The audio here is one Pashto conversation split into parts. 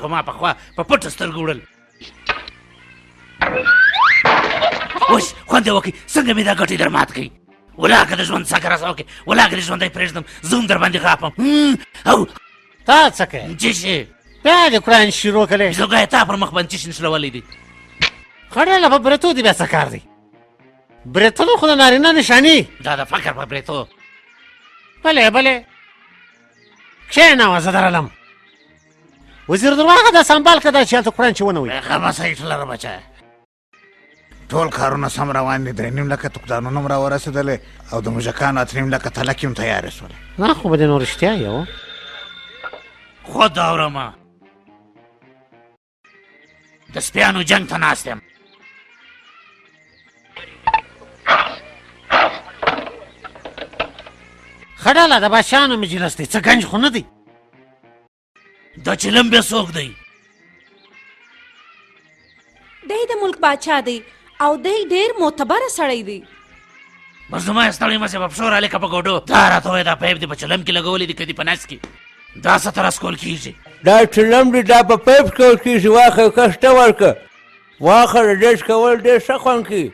خو ما پخوا په پټو سترګو وړل. اوس خوند یې وکړي څنګه مې دا ګټې در مات کړي. ولا که د ژوند څنګه راسه وکړې ولا که د ژوندی پرېږدم زه هم در باندې غاپم. او تا څه کوې؟ چې شي بیا دې قرآن شروع کړی. زوګی تا پر مخ باندې چشن شلولی دی. خړېله په برېتو دې بیا څه کار دی؟ برېتونه خو د نارینه نشاني. دا د فکر په برېتو. بلې بلې کښېنه زه درلم. وزیر درواغه دا سنبال که دا چې هلته قرآن چې ونه وي. خبه سایټ لره بچه. ټول کارونه سم روان دي. 3.5 لکه تقدانونه م راورسېدلې او د موږکانو 3.5 لکه تلکې هم تیارې شولې. نه خو به دې نو رښتیا یو خود اورمه د سپیانو جنګ ته ناست یم. ښه ډله د بادشاهانو مجلس دی څه ګنج خو نه دی. دا چلم بیا څوک دی؟ دی د ملک باچا دی او دی ډېر معتبره سړی دی. بس زما یې ستړی مه سې په پښو رالېکه په ګوډو. دا راته وایه دا پیپ دې په چلم کې لګولی دی که دې په نس کې؟ دا څه ترس کول کېږي؟ دا چلم دی دا په پیپ کول کېږي. واخه یو کس ته ورکړه واخه د ډیش کول ډېر ښه خوند کوي.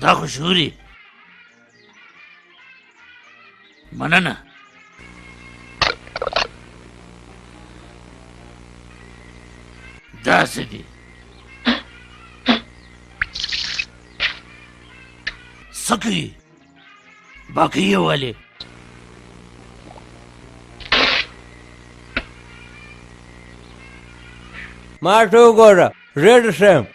دا خو شعوري. مننه. داسې دي څه کوي؟ باقي یې ولې؟ ما ته وګوره زه درسه یم.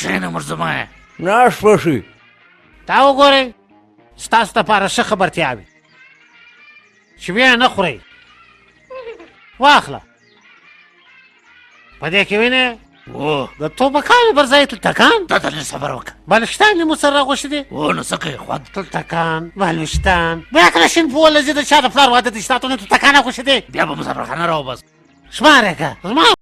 کښېنه مرزمایه. ناست به شي. تا وګورئ ستاسو دپاره ښه خبرتیا وي چې بیا نه خورئ. واخله په دې کې وینې او د توپکانو پر ځای تلتکان دا ته لږ صبر وکړه. بالشتان یې مو سره راغوښتي دي. او نو څه کوې خوند؟ تلتکان بالوشتان بیا کله شین په ولځي د چا د پلار واده دي ستا ته نو تلتکان راغوښتي دي. بیا به مسافرخانه راوباس. شمارې که زما